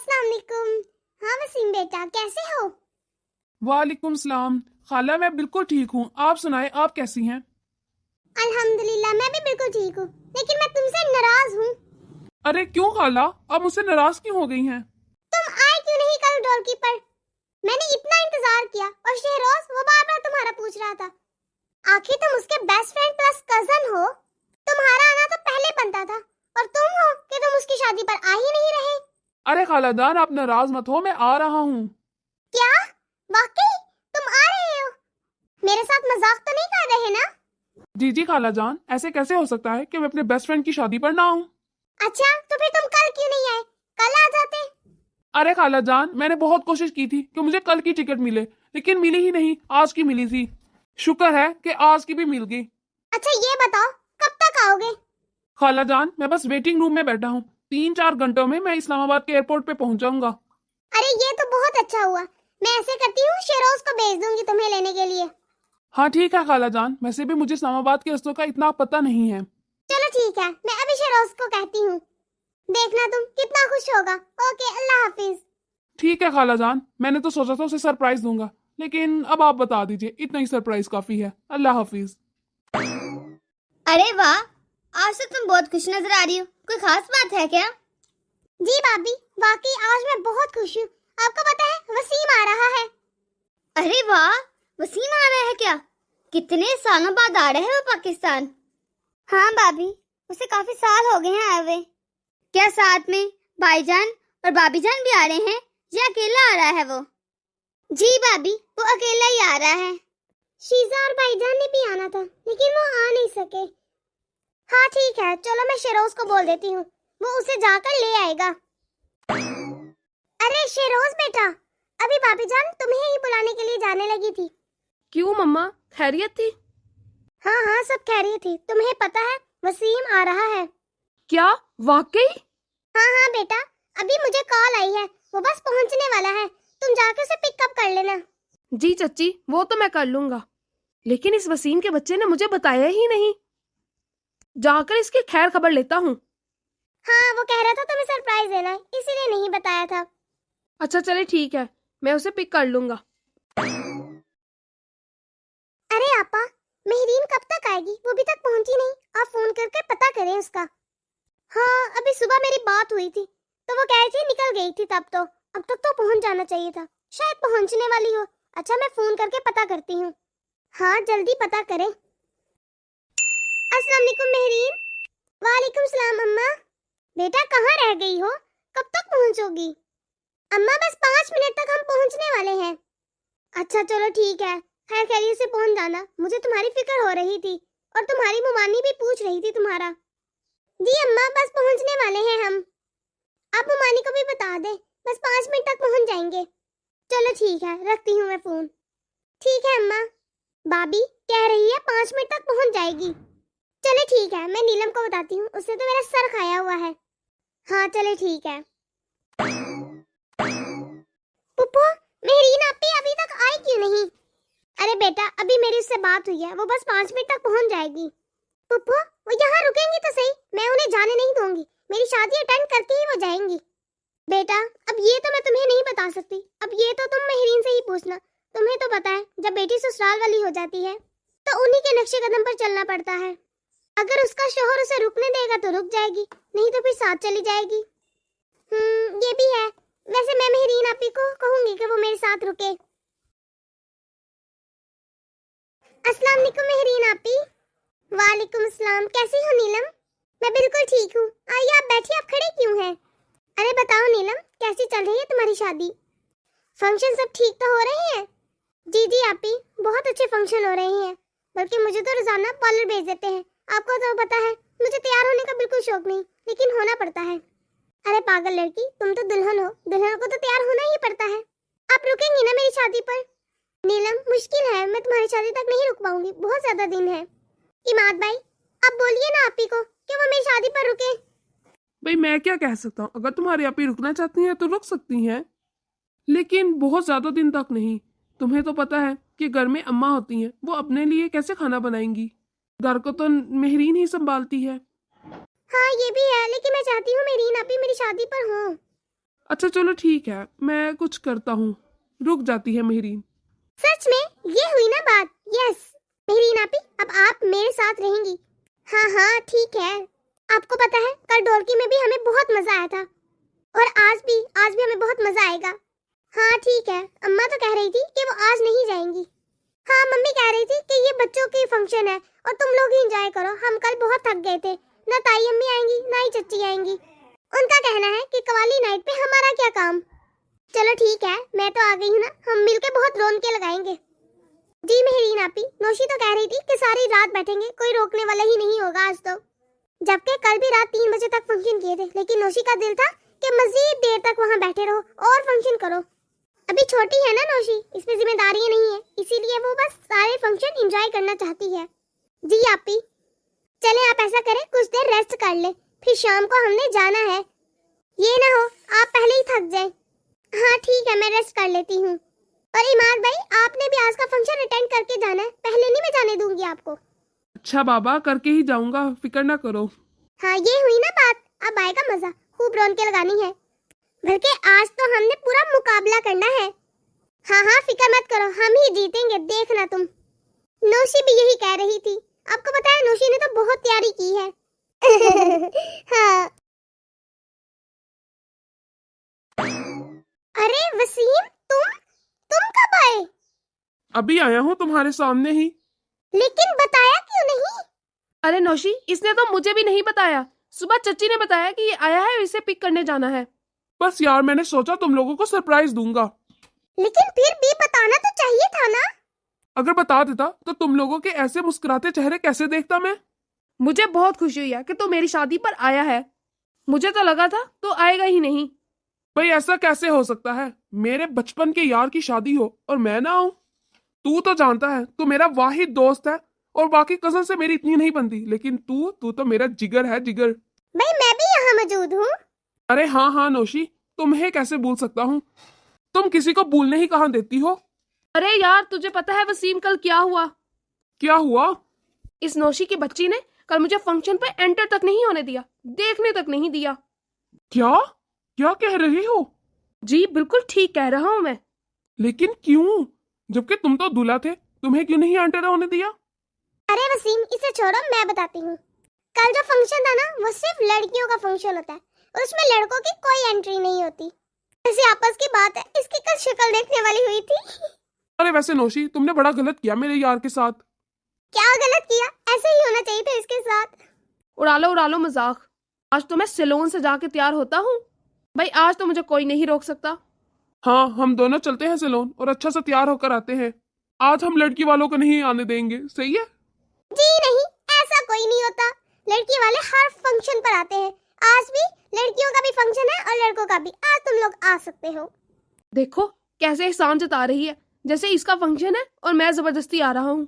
अस्सलाम वालेकुम। हाँ वसीम बेटा, कैसे हो? वालेकुम सलाम। खाला मैं बिल्कुल ठीक हूँ, आप सुनाएं, आप कैसी हैं? अल्हम्दुलिल्लाह, मैं भी बिल्कुल ठीक हूँ, लेकिन मैं तुमसे नाराज हूँ। अरे क्यों खाला, आप मुझसे नाराज क्यों हो गई हैं? तुम आए क्यों नहीं कल ढोलकी पर? मैंने इतना इंतजार किया और शहरोज वो बार बार तुम्हारा पूछ रहा था। आखिर तुम उसके बेस्ट फ्रेंड प्लस कजन हो, तुम्हारा आना तो पहले बनता था, और तुम हो कि तुम उसकी शादी पर आ ही नहीं रहे। अरे खालाजान, आप नाराज मत हो, मैं आ रहा हूँ। क्या? वाकई तुम आ रहे हो? मेरे साथ मजाक तो नहीं कर रहे ना? जी जी खालाजान, ऐसे कैसे हो सकता है कि मैं अपने बेस्ट फ्रेंड की शादी पर ना आऊँ? अच्छा, तो फिर तुम कल क्यों नहीं आए? कल आ जाते। अरे खालाजान, मैंने बहुत कोशिश की थी कि मुझे कल की टिकट मिले, लेकिन मिली ही नहीं, आज की मिली थी। शुक्र है कि आज की भी मिल गई। अच्छा ये बताओ, कब तक आओगे? खालाजान, मैं बस वेटिंग रूम में बैठा हूँ, 3-4 घंटों में मैं इस्लामाबाद के एयरपोर्ट पे पहुंच जाऊंगा। अरे ये तो बहुत अच्छा हुआ। मैं ऐसे करती हूँ, शेरोज को भेज दूंगी तुम्हें लेने के लिए। हाँ ठीक है खालाजान, वैसे भी मुझे इस्लामाबाद के रस्तों का इतना पता नहीं है। चलो ठीक है, मैं अभी शेरोज को कहती हूँ। देखना तुम कितना खुश होगा। ओके, अल्लाह हाफिज। ठीक है खालाजान, मैंने तो सोचा था उसे सरप्राइज दूंगा, लेकिन अब आप बता दीजिए, इतना ही सरप्राइज काफी है। अल्लाह हाफिज। अरे वाह, आज तो तुम बहुत खुश नजर आ रही हो। कोई खास बात है क्या? जी भाभी, वाकई आज मैं बहुत खुश हूँ। आपको पता है, वसीम आ रहा है। अरे वाह, वसीम आ रहा है क्या? कितने सालों बाद आ रहे हैं वो पाकिस्तान। हाँ भाभी, उसे काफी साल हो गए हैं आए हुए। क्या साथ में भाईजान और भाभी जान भी आ रहे हैं या अकेला आ रहा है वो? जी भाभी, वो अकेला ही आ रहा है। शीजा और भाईजान ने भी आना था, लेकिन वो आ नहीं सके। हाँ ठीक है, चलो मैं शेरोज को बोल देती हूँ, वो उसे जाकर ले आएगा। अरे शेरोज बेटा, अभी भाभी जान तुम्हें ही बुलाने के लिए जाने लगी थी। क्यों मम्मा, खैरियत थी? हाँ हाँ, सब खैरियत थी। तुम्हें पता है, वसीम आ रहा है। क्या वाकई? हाँ हाँ बेटा, अभी मुझे कॉल आई है, वो बस पहुंचने वाला है। तुम जाकर उसे पिकअप कर लेना। जी चच्ची, वो तो मैं कर लूंगा, लेकिन इस वसीम के बच्चे ने मुझे बताया ही नहीं। जाकर इसकी खैर खबर लेता हूँ। हाँ, वो कह रहा था तुम्हें सरप्राइज देना है, इसीलिए नहीं बताया था। अच्छा चले ठीक है, मैं उसे पिक कर लूंगा। अरे आपा, मेहरीन कब तक आएगी? वो अभी तक पहुंची नहीं। आप फोन करके पता करें उसका। हाँ, अभी सुबह मेरी बात हुई थी, तो वो कह रही थी निकल गई थी तब तो। अब तक तो पहुंच जाना चाहिए था, शायद पहुंचने वाली हो। अच्छा, मैं फोन करके पता करती हूँ। हाँ, जल्दी पता करें। अस्सलाम वालेकुम मेहरीन। वालेकुम सलाम अम्मा। बेटा कहाँ रह गई हो? कब तक पहुंचोगी? अम्मा बस 5 मिनट तक हम पहुंचने वाले हैं। अच्छा चलो ठीक है, खैर खैरियत से पहुंच जाना। मुझे तुम्हारी फिक्र हो रही थी, और तुम्हारी मुमानी भी पूछ रही थी तुम्हारा। जी अम्मा, बस पहुंचने वाले हैं हम। आप मुमानी को भी बता दे, बस 5 मिनट तक पहुंच जाएंगे। चलो ठीक है, रखती हूँ मैं फोन। ठीक है अम्मा। भाभी कह रही है 5 मिनट तक पहुंच जाएगी। चले ठीक है, मैं नीलम को बताती हूँ, उससे तो मेरा सर खाया हुआ है। हाँ चले ठीक है। पुप्पो, मेहरीन आपी अभी तक आई क्यों नहीं? अरे बेटा, अभी मेरी उससे बात हुई है, वो बस 5 मिनट तक पहुंच जाएगी। पुप्पो, वो यहाँ रुकेंगी तो सही, मैं उन्हें जाने नहीं दूंगी। मेरी शादी अटेंड करके ही वो जाएंगी। बेटा, अब ये तो मैं तुम्हें नहीं बता सकती, अब ये तो तुम मेहरीन से ही पूछना। तुम्हें तो पता है, जब बेटी ससुराल वाली हो जाती है तो उन्हीं के नक्शे कदम पर चलना पड़ता है। अगर उसका शोहर उसे रुकने देगा तो रुक जाएगी, नहीं तो फिर साथ चली जाएगी। ये भी है। वैसे मैं मेहरीन आपी को कहूंगी कि वो मेरे साथ रुके। अस्सलाम वालेकुम मेहरीन आपी। वालेकुम अस्सलाम, कैसी हो नीलम? मैं बिल्कुल ठीक हूँ। आइए आप बैठिए, आप खड़े क्यों हैं? अरे बताओ नीलम, कैसी चल रही है तुम्हारी शादी? फंक्शन सब ठीक तो हो रहे हैं? जी जी आपी, बहुत अच्छे फंक्शन हो रहे हैं, बल्कि मुझे तो रोजाना पार्लर भेज देते हैं। आपको तो पता है, मुझे तैयार होने का बिल्कुल शौक नहीं, लेकिन होना पड़ता है। अरे पागल लड़की, तुम तो दुल्हन हो, दुल्हन को तो तैयार होना ही पड़ता है। आप रुकेंगी ना मेरी शादी पर? नीलम, मुश्किल है, मैं तुम्हारी शादी तक नहीं रुक पाऊंगी, बहुत ज्यादा दिन है। इमाद भाई, आप बोलिए ना आपी को कि वो मेरी शादी पर रुके। भाई मैं क्या कह सकता हूँ, अगर तुम्हारी आप ही रुकना चाहती हैं तो रुक सकती हैं, लेकिन बहुत ज्यादा दिन तक नहीं। तुम्हें तो पता है कि घर में अम्मा होती हैं, वो अपने लिए कैसे खाना बनाएंगी? घर को तो मेहरीन ही संभालती है। हाँ ये भी है, लेकिन मैं चाहती हूँ मेहरीन आपी मेरी शादी पर हो। अच्छा चलो ठीक है, मैं कुछ करता हूँ। रुक जाती है मेहरीन। सच में ये हुई ना बात? यस मेहरीन आपी, अब आप मेरे साथ रहेंगी। हाँ हाँ ठीक है। आपको पता है कल ढोलकी में भी हमें बहुत मजा आया था, और आज भी हमें बहुत मजा आएगा। हाँ ठीक है। अम्मा तो कह रही थी कि वो आज नहीं जाएंगी। हाँ मम्मी कह रही थी कि ये बच्चों की फंक्शन है और तुम लोग ही एंजॉय करो, हम कल बहुत थक गए थे। ना ताई अम्मी आएंगी ना ही चच्ची आएंगी। उनका कहना है कि कवाली नाइट पे हमारा क्या काम। चलो ठीक है, मैं तो आ गई हूँ ना, हम मिलके बहुत रौनकें लगाएंगे। जी मेहरीन आपी, नौशी तो कह रही थी कि सारी रात बैठेंगे, कोई रोकने वाला ही नहीं होगा आज तो। जबकि कल भी रात 3 बजे तक फंक्शन किए थे, लेकिन नौशी का दिल था कि मजीद देर तक वहाँ बैठे रहो और फंक्शन करो। अभी छोटी है ना नौशी, इस पे जिम्मेदारियां नहीं है, इसीलिए वो बस सारे फंक्शन एंजॉय करना चाहती है। जी आपी, चले आप ऐसा करें कुछ देर रेस्ट कर ले, फिर शाम को हमने जाना है। ये ना हो आप पहले ही थक जाए। हाँ ठीक है, मैं रेस्ट कर लेती हूँ। और इमाद भाई, आपने भी आज का फंक्शन अटेंड करके जाना है, पहले नहीं मैं जाने दूंगी आपको। अच्छा बाबा, करके ही जाऊंगा, फिक्र ना करो। हाँ ये हुई ना बात, अब आएगा मजा, खूब रौनकें लगानी है। बल्कि आज तो हमने पूरा मुकाबला करना है। हाँ हाँ फिक्र मत करो, हम ही जीतेंगे, देखना तुम। नौशी भी यही कह रही थी। आपको पता है नौशी ने तो बहुत तैयारी की है। हाँ। अरे वसीम, तुम कब आए? अभी आया हूँ तुम्हारे सामने ही। लेकिन बताया क्यों नहीं? अरे नौशी, इसने तो मुझे भी नहीं बताया। सुबह चच्ची ने बताया कि ये आया है और इसे पिक करने जाना है। बस यार, मैंने सोचा तुम लोगों को सरप्राइज दूंगा। लेकिन फिर भी बताना तो चाहिए था ना। अगर बता देता तो तुम लोगों के ऐसे मुस्कुराते चेहरे कैसे देखता मैं। मुझे बहुत खुशी हुई है कि तू मेरी शादी पर आया है। मुझे तो लगा था तू आएगा ही नहीं। भाई ऐसा कैसे हो सकता है, मेरे बचपन के यार की शादी हो और मैं ना आऊं। तू तो जानता है तू मेरा वाहिद दोस्त है, और बाकी कजन से मेरी इतनी नहीं बनती, लेकिन तू तो मेरा जिगर है, जिगर। भाई मैं भी यहाँ मौजूद हूँ। अरे हाँ हाँ नौशी, तुम्हें कैसे भूल सकता हूँ, तुम किसी को भूलने ही कहाँ देती हो। अरे यार, तुझे पता है वसीम कल क्या हुआ? क्या हुआ? इस नौशी की बच्ची ने कल मुझे फंक्शन पे एंटर तक नहीं होने दिया, देखने तक नहीं दिया। क्या क्या कह रही हो? जी बिल्कुल ठीक कह रहा हूँ मैं। लेकिन क्यों, जबकि तुम तो दूल्हा थे, तुम्हें क्यों नहीं एंटर होने दिया? अरे वसीम इसे छोड़ो, मैं बताती हूँ। कल जो फंक्शन था ना, वो सिर्फ लड़कियों का फंक्शन होता है, और उसमें लड़कों की कोई एंट्री नहीं होती। ऐसी आपस की बात है, इसकी कल शक्ल देखने वाली हुई थी। अरे वैसे नौशी, तुमने बड़ा गलत किया मेरे यार के साथ। क्या गलत किया? ऐसे ही होना चाहिए था इसके साथ। उड़ा लो मजाक। आज तो मैं सैलून से जाके तैयार होता हूँ। भाई आज तो मुझे कोई नहीं रोक सकता। हाँ, हम दोनों चलते हैं सैलून और अच्छा से तैयार होकर आते हैं। आज हम लड़की वालों को नहीं आने देंगे, सही है? जी नहीं, ऐसा कोई नहीं होता। लड़की वाले हर फंक्शन पर आते हैं। आज भी लड़कियों का भी फंक्शन है और लड़कों का भी। आज तुम लोग आ सकते हो। देखो कैसे एहसान जता रही है, जैसे इसका फंक्शन है और मैं जबरदस्ती आ रहा हूँ।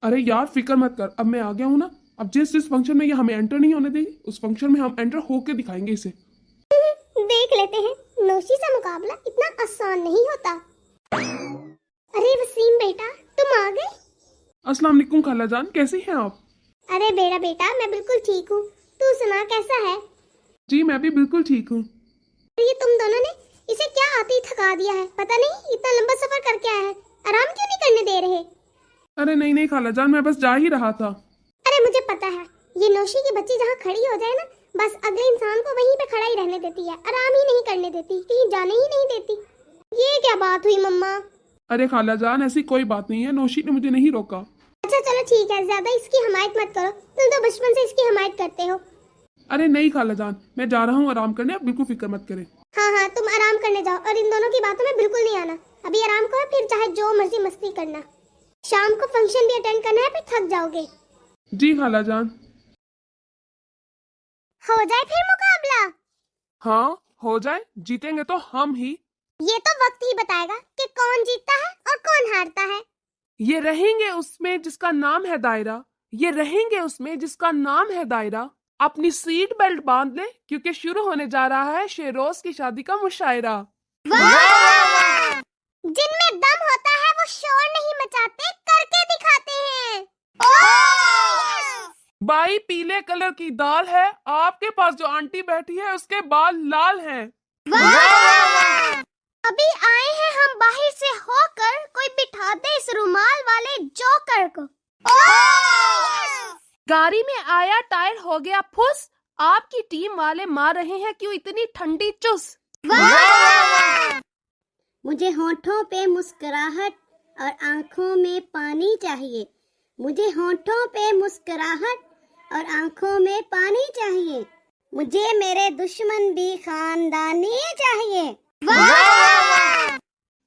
अरे यार फिक्र मत कर, अब मैं आ गया हूँ ना। अब जिस फंक्शन में ये हमें एंटर नहीं होने देगी, उस फंक्शन में हम एंटर होके दिखाएंगे इसे। देख लेते हैं, नौशी से मुकाबला इतना आसान नहीं होता। अरे वसीम बेटा, तुम आ गए। अस्सलाम वालेकुम खाला जान, कैसी हैं आप? अरे बेटा बेटा, मैं बिल्कुल ठीक हूँ। तू सुना कैसा है? जी मैं भी बिल्कुल ठीक हूँ। ये तुम दोनों ने इसे क्या आते ही थका दिया है? पता नहीं इतना लंबा सफर करके आया है, आराम क्यों नहीं करने दे रहे? अरे नहीं खाला जान, मैं बस जा ही रहा था। अरे मुझे पता है, ये नौशी की बच्ची जहाँ खड़ी हो जाए ना, बस अगले इंसान को वहीं पे खड़ा ही रहने देती है, आराम ही नहीं करने देती, कहीं जाने ही नहीं देती। ये क्या बात हुई मम्मा? अरे खाला जान, ऐसी कोई बात नहीं है, नौशी ने मुझे नहीं रोका। अच्छा चलो ठीक है, ज्यादा इसकी हमायत मत करो, तुम तो बचपन से इसकी हमायत करते हो। अरे नहीं खाला जान, मैं जा रहा हूँ आराम करने, आप बिल्कुल फिक्र मत करें। हाँ हाँ तुम आराम करने जाओ, और इन दोनों की बातों में बिल्कुल नहीं आना। अभी आराम करो, फिर चाहे जो मर्जी मस्ती करना। शाम को फंक्शन भी अटेंड करना है, फिर थक जाओगे। जी खाला जान। हो जाए फिर मुकाबला। हाँ हो जाए, जीतेंगे तो हम ही। ये तो वक्त ही बताएगा कि कौन जीतता है और कौन हारता है। ये रहेंगे उसमें जिसका नाम है दायरा, ये रहेंगे उसमें जिसका नाम है दायरा। अपनी सीट बेल्ट बांध ले, क्योंकि शुरू होने जा रहा है शेरोज की शादी का मुशायरा। जिनमें दम होता है वो शोर नहीं मचाते, करके दिखाते हैं। बाई पीले कलर की दाल है, आपके पास जो आंटी बैठी है उसके बाल लाल हैं। गाड़ी में आया टायर हो गया फुस। आपकी टीम वाले मार रहे हैं क्यों इतनी ठंडी चुस। मुझे होठों पे मुस्कुराहट और आंखों में पानी चाहिए। मुझे होठों पे मुस्कुराहट और आंखों में पानी चाहिए। मुझे मेरे दुश्मन भी खानदानी चाहिए।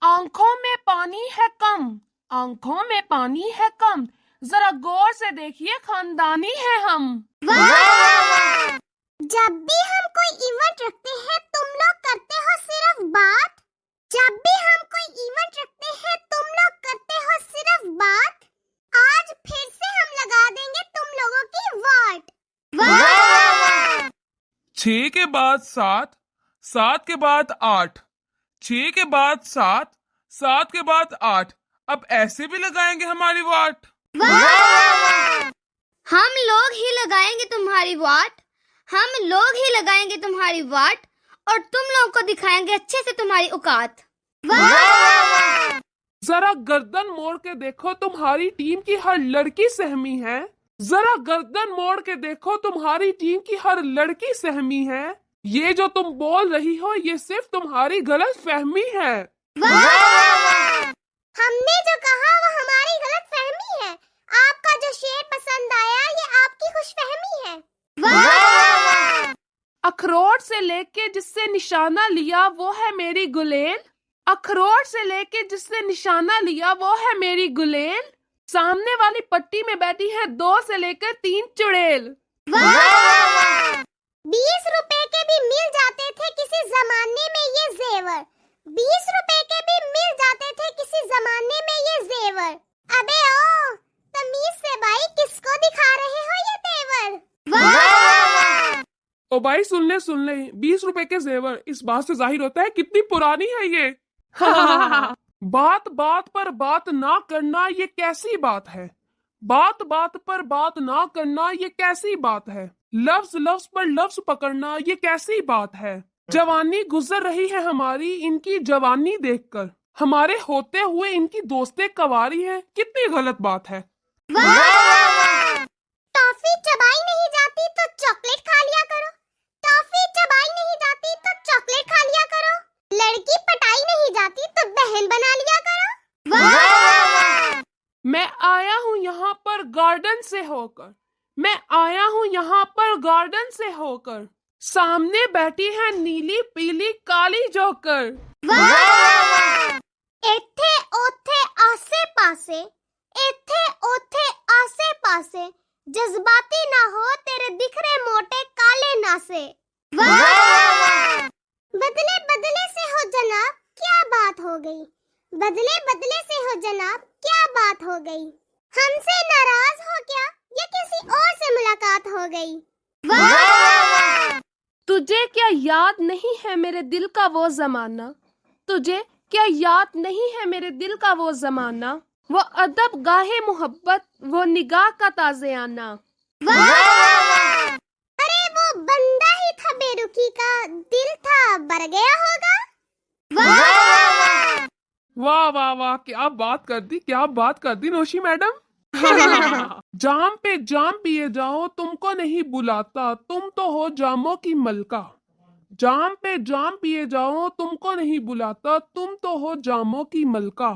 आंखों में पानी है कम, आंखों में पानी है कम, जरा गौर से देखिए खानदानी है हम। जब भी हम कोई इवेंट रखते हैं तुम लोग करते हो सिर्फ बात। जब भी हम कोई इवेंट रखते हैं तुम लोग करते हो सिर्फ बात। आज फिर से हम लगा देंगे तुम लोगों की वाट। 6 के बाद 7, 7 के बाद 8, 6 के बाद 7, 7 के बाद 8। अब ऐसे भी लगाएंगे हमारी वाट। हम लोग ही लगाएंगे तुम्हारी वाट। हम लोग ही लगाएंगे तुम्हारी वाट और तुम लोग को दिखाएंगे अच्छे से तुम्हारी औकात। जरा गर्दन मोड़ के देखो तुम्हारी टीम की हर लड़की सहमी है। जरा गर्दन मोड़ के देखो तुम्हारी टीम की हर लड़की सहमी है। ये जो तुम बोल रही हो ये सिर्फ तुम्हारी गलत फहमी है। हमने जो कहा वो हमारी गलत फहमी है। आपका जो शेर पसंद आया ये आपकी खुशफहमी है। अखरोट से लेके जिससे निशाना लिया वो है मेरी गुलेल। अखरोट से लेके जिससे निशाना लिया वो है मेरी गुलेल। सामने वाली पट्टी में बैठी है 2 से लेकर 3 चुड़ैल। 20 रुपए के भी मिल जाते थे किसी जमाने में ये जेवर। 20 रुपए के भी मिल जाते थे किसी जमाने में ये जेवर। अबे ओ तमीज से भाई किसको दिखा रहे हो ये तेवर। ओ भाई सुन ले 20 रुपए के जेवर। इस बात से जाहिर होता है कितनी पुरानी है ये। बात बात पर बात ना करना ये कैसी बात है। बात बात पर बात ना करना ये कैसी बात है। लफ्ज लफ्ज पर लफ्ज पकड़ना ये कैसी बात है। जवानी गुजर रही है हमारी इनकी जवानी देखकर। हमारे होते हुए इनकी दोस्तें कवारी है, कितनी गलत बात है। टॉफी चबाई नहीं जाती तो चॉकलेट खा लिया करो। टॉफी चबाई नहीं जाती तो चॉकलेट खा लिया करो। लड़की पटाई नहीं जाती तो बहन बना लिया करो। मैं आया हूँ यहाँ पर गार्डन से होकर। मैं आया हूँ यहाँ पर गार्डन से होकर। सामने बैठी है नीली पीली काली जोकर। एथे ओथे आसे पासे, एथे ओथे आसे पासे, जज्बाती ना हो तेरे दिख रहे मोटे काले नासे। बदले बदले से हो जनाब क्या बात हो गई। बदले बदले से हो जनाब क्या बात हो गई। हमसे नाराज हो क्या या किसी और से मुलाकात हो गई। तुझे क्या याद नहीं है मेरे दिल का वो जमाना। तुझे क्या याद नहीं है मेरे दिल का वो जमाना। वो अदब गाहे मोहब्बत वो निगाह का ताज़े आना। अरे वो बंदा ही था बेरुखी का दिल था बर गया होगा। वाह वाह वाह क्या बात कर दी, क्या बात कर दी नौशी मैडम। जाम पे जाम पिए जाओ तुमको नहीं बुलाता, तुम तो हो जामों की मलका। जाम पे जाम पिए जाओ तुमको नहीं बुलाता, तुम तो हो जामों की मलका।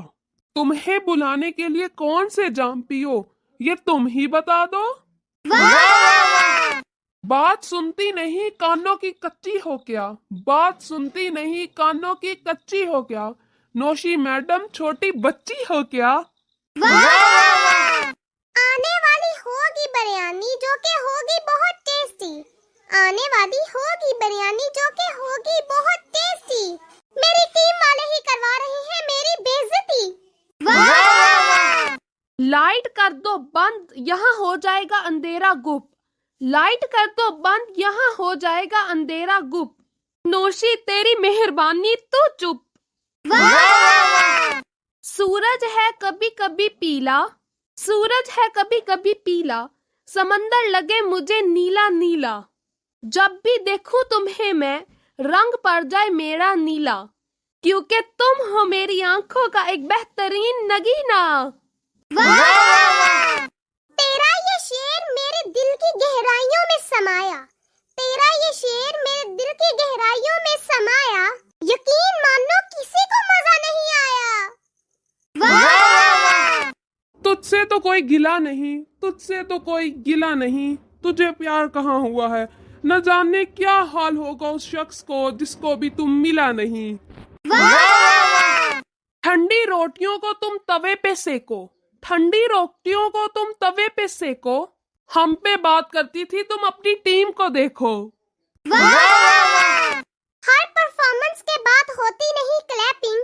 तुम्हें बुलाने के लिए कौन से जाम पियो ये तुम ही बता दो। बात सुनती नहीं कानों की कच्ची हो क्या। बात सुनती नहीं कानों की कच्ची हो क्या। नौशी मैडम छोटी बच्ची हो क्या। आने वाली होगी बिरयानी जो कि होगी बहुत टेस्टी। आने वाली होगी बिरयानी जो कि होगी बहुत टेस्टी। मेरी टीम वाले ही करवा रहे हैं मेरी बेइज्जती। लाइट कर दो बंद यहाँ हो जाएगा अंधेरा गुप। लाइट कर दो बंद यहाँ हो जाएगा अंधेरा गुप। नौशी तेरी मेहरबानी तू चुप। सूरज है कभी कभी पीला। सूरज है कभी कभी पीला। समंदर लगे मुझे नीला नीला। जब भी देखूं तुम्हें मैं रंग पड़ जाए मेरा नीला। क्योंकि तुम हो मेरी आंखों का एक बेहतरीन नगीना। तेरा ये शेर मेरे दिल की गहराइयों में समाया, तेरा ये शेर मेरे दिल की गहराइयों में समाया, यकीन मान लो किसी को मजा नहीं आया। वाह! तुझसे तो कोई गिला नहीं, तुझसे तो कोई गिला नहीं, तुझे प्यार कहाँ हुआ है, न जाने क्या हाल होगा उस शख्स को जिसको भी तुम मिला नहीं। वाह! ठंडी रोटियों को तुम तवे पे सेको, ठंडी रोटियों को तुम तवे पे सेको, हम पे बात करती थी तुम अपनी टीम को देखो। वाह! हर परफॉर्मेंस के बाद होती नहीं क्लैपिंग,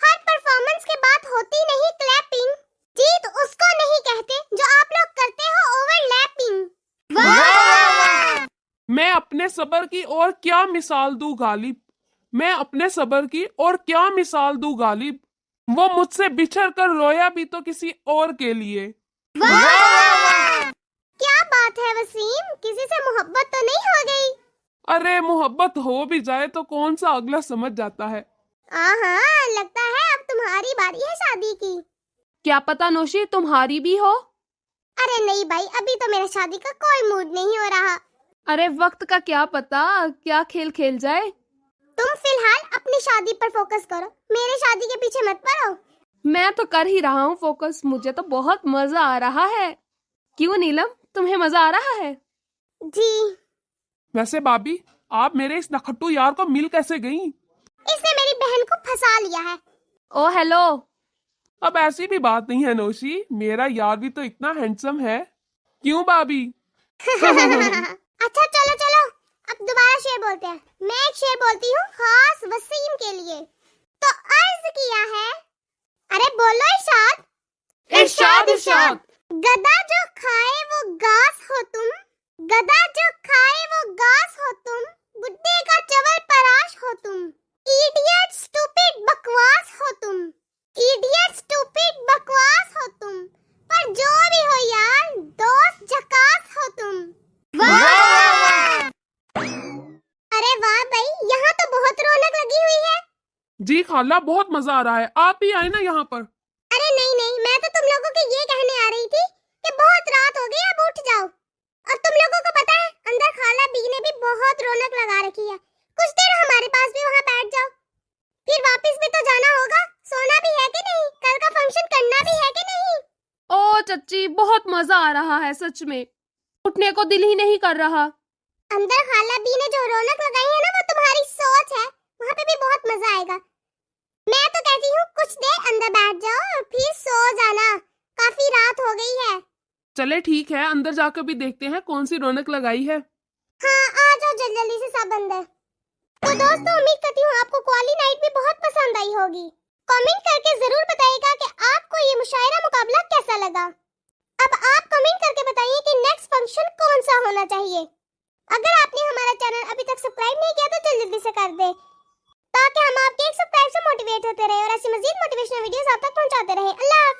हर परफॉर्मेंस के बाद होती नहीं क्लैपिंग, जीत उसको नहीं कहते जो आप लोग करते हो ओवरलैपिंग। वाह! मैं अपने सब्र की और क्या मिसाल दूं गालिब, मैं अपने सब्र की और क्या मिसाल दूं गालिब, वो मुझसे बिछड़ कर रोया भी तो किसी और के लिए। वाह! क्या बात है वसीम, किसी से मोहब्बत तो नहीं हो गई? अरे मोहब्बत हो भी जाए तो कौन सा अगला समझ जाता है। हाँ, लगता है अब तुम्हारी बारी है शादी की। क्या पता नौशी तुम्हारी भी हो। अरे नहीं भाई, अभी तो मेरा शादी का कोई मूड नहीं हो रहा। अरे वक्त का क्या पता, क्या खेल खेल जाए। तुम फिलहाल अपनी शादी पर फोकस करो, मेरे शादी के पीछे मत पड़ो। मैं तो कर ही रहा हूँ फोकस, मुझे तो बहुत मजा आ रहा है। क्यों नीलम, तुम्हें मजा आ रहा है? जी। वैसे भाभी, आप मेरे इस नखट्टू यार को मिल कैसे गई? इसने मेरी बहन को फंसा लिया है। ओ हेलो। अब ऐसी भी बात नहीं है नौशी, मेरा यार भी तो इतना हैंडसम है। क्यों भाभी? अच्छा चलो चलो, अब दोबारा शेर बोलते हैं। मैं एक शेर बोलती हूँ खास वसीम के लिए। तो अर्ज किया है, अरे बोलो इरशाद। इरशाद इरशाद। गधा जो खाए वो घास हो तुम, गधा जो खाए वो घास हो तुम, बुड्ढे का चवल पराश हो तुम, इडियट स्टूपिड बकवास हो तुम, इडियट स्टूपिड बकवास हो तुम, पर जो भी हो यार दोस्त झकास हो तुम। वाह! अरे वाह भाई, यहाँ तो बहुत रौनक लगी हुई है। जी खाला, बहुत मजा आ रहा है, आप भी आए ना यहाँ पर। अरे नहीं नहीं, मैं तो तुम लोगों को ये कहने आ रही थी कि बहुत रात हो गई, अब उठ जाओ। और तुम लोगों को पता है अंदर खाला बी ने भी बहुत रौनक लगा रखी है, कुछ देर हमारे पास भी वहाँ बैठ जाओ, फिर वापस भी तो जाना होगा, सोना भी है कि नहीं, कल का फंक्शन करना भी है कि नहीं। ओ चच्ची, बहुत मजा आ रहा है सच में, उठने को दिल ही नहीं कर रहा। अंदर खाला बी ने जो रौनक लगाई है ना, वो तुम्हारी सोच है, वहाँ पे भी बहुत मजा आएगा। मैं तो कहती हूँ कुछ देर अंदर बैठ जाओ और फिर सो जाना, काफी रात हो गई है। चले ठीक है, अंदर जाकर भी देखते हैं कौन सी रौनक लगाई है। हाँ आ जाओ जल्दी जल्दी से सब अंदर। तो दोस्तों, उम्मीद करती हूँ आपको क्वाली नाइट भी बहुत पसंद आई होगी। कमेंट करके जरूर बताइएगा कि आपको ये मुशायरा मुकाबला कैसा लगा। अब आप कमेंट करके बताइए कि नेक्स्ट फंक्शन कौन सा होना चाहिए। अगर आपने हमारा चैनल अभी तक सब्सक्राइब नहीं किया तो जल्दी से कर दे, ताकि हम आपके एक सब्सक्राइब से मोटिवेट होते रहे और ऐसी मजीद मोटिवेशनल वीडियोस आप तक पहुंचाते रहे। अल्लाह हाफ़िज़।